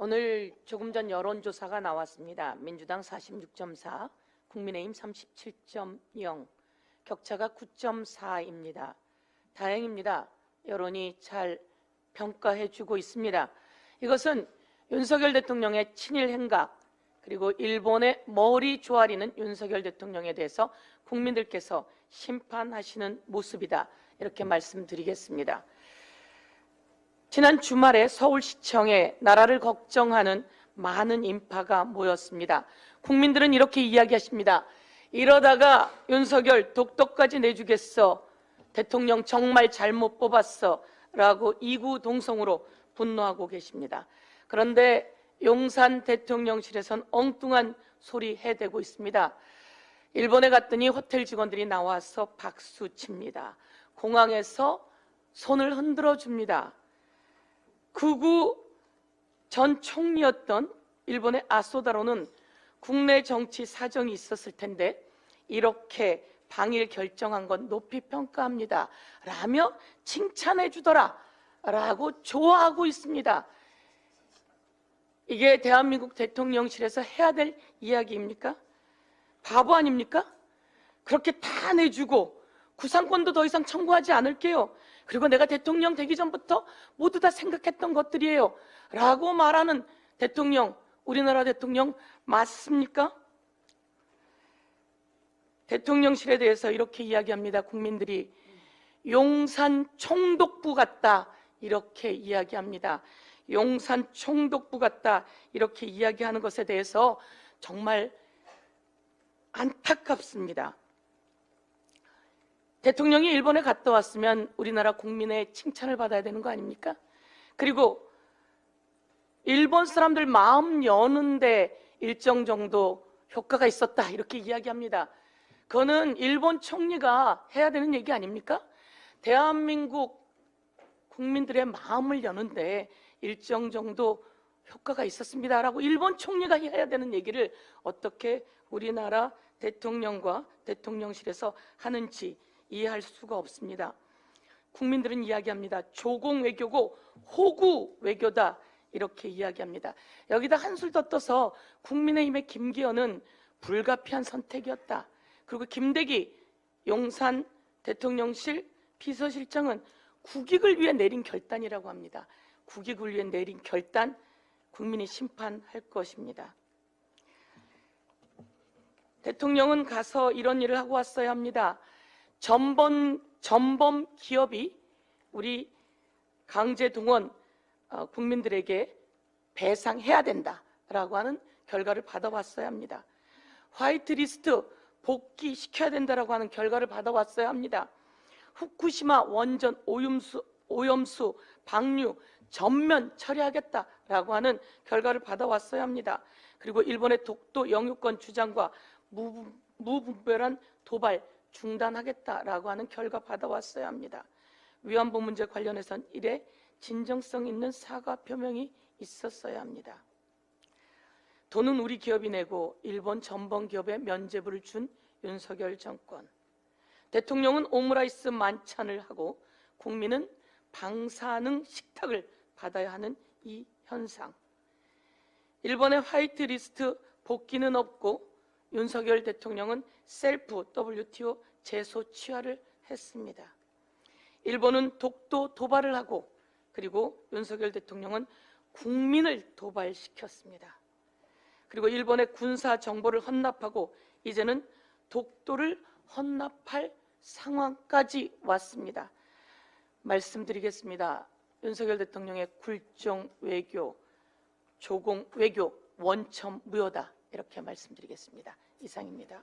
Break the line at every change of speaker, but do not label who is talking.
오늘 조금 전 여론조사가 나왔습니다. 민주당 46.4, 국민의힘 37.0, 격차가 9.4입니다. 다행입니다. 여론이 잘 평가해주고 있습니다. 이것은 윤석열 대통령의 친일 행각, 그리고 일본의 머리 조아리는 윤석열 대통령에 대해서 국민들께서 심판하시는 모습이다, 이렇게 말씀드리겠습니다. 지난 주말에 서울시청에 나라를 걱정하는 많은 인파가 모였습니다. 국민들은 이렇게 이야기하십니다. 이러다가 윤석열 독도까지 내주겠어, 대통령 정말 잘못 뽑았어 라고 이구동성으로 분노하고 계십니다. 그런데 용산 대통령실에선 엉뚱한 소리 해대고 있습니다. 일본에 갔더니 호텔 직원들이 나와서 박수 칩니다. 공항에서 손을 흔들어 줍니다. 극우 전 총리였던 일본의 아소다로는 국내 정치 사정이 있었을 텐데 이렇게 방일 결정한 건 높이 평가합니다 라며 칭찬해 주더라 라고 좋아하고 있습니다. 이게 대한민국 대통령실에서 해야 될 이야기입니까? 바보 아닙니까? 그렇게 다 내주고 구상권도 더 이상 청구하지 않을게요, 그리고 내가 대통령 되기 전부터 모두 다 생각했던 것들이에요 라고 말하는 대통령, 우리나라 대통령 맞습니까? 대통령실에 대해서 이렇게 이야기합니다. 국민들이 용산 총독부 같다, 이렇게 이야기합니다. 용산 총독부 같다, 이렇게 이야기하는 것에 대해서 정말 안타깝습니다. 대통령이 일본에 갔다 왔으면 우리나라 국민의 칭찬을 받아야 되는 거 아닙니까? 그리고 일본 사람들 마음 여는데 일정 정도 효과가 있었다, 이렇게 이야기합니다. 그거는 일본 총리가 해야 되는 얘기 아닙니까? 대한민국 국민들의 마음을 여는데 일정 정도 효과가 있었습니다 라고 일본 총리가 해야 되는 얘기를 어떻게 우리나라 대통령과 대통령실에서 하는지 이해할 수가 없습니다. 국민들은 이야기합니다. 조공 외교고 호구 외교다, 이렇게 이야기합니다. 여기다 한술 더 떠서 국민의힘의 김기현은 불가피한 선택이었다, 그리고 김대기 용산 대통령실 비서실장은 국익을 위해 내린 결단이라고 합니다. 국익을 위해 내린 결단, 국민이 심판할 것입니다. 대통령은 가서 이런 일을 하고 왔어야 합니다. 전범 기업이 우리 강제동원 국민들에게 배상해야 된다라고 하는 결과를 받아왔어야 합니다. 화이트리스트 복귀시켜야 된다라고 하는 결과를 받아왔어야 합니다. 후쿠시마 원전 오염수 방류 전면 처리하겠다라고 하는 결과를 받아왔어야 합니다. 그리고 일본의 독도 영유권 주장과 무분별한 도발 중단하겠다라고 하는 결과 받아왔어야 합니다. 위안부 문제 관련해선 이래 진정성 있는 사과 표명이 있었어야 합니다. 돈은 우리 기업이 내고 일본 전범 기업에 면죄부를 준 윤석열 정권, 대통령은 오므라이스 만찬을 하고 국민은 방사능 식탁을 받아야 하는 이 현상, 일본의 화이트리스트 복귀는 없고 윤석열 대통령은 셀프 WTO 제소 취하를 했습니다. 일본은 독도 도발을 하고 그리고 윤석열 대통령은 국민을 도발시켰습니다. 그리고 일본의 군사 정보를 헌납하고 이제는 독도를 헌납할 상황까지 왔습니다. 말씀드리겠습니다. 윤석열 대통령의 굴종 외교, 조공 외교 원천 무효다, 이렇게 말씀드리겠습니다. 이상입니다.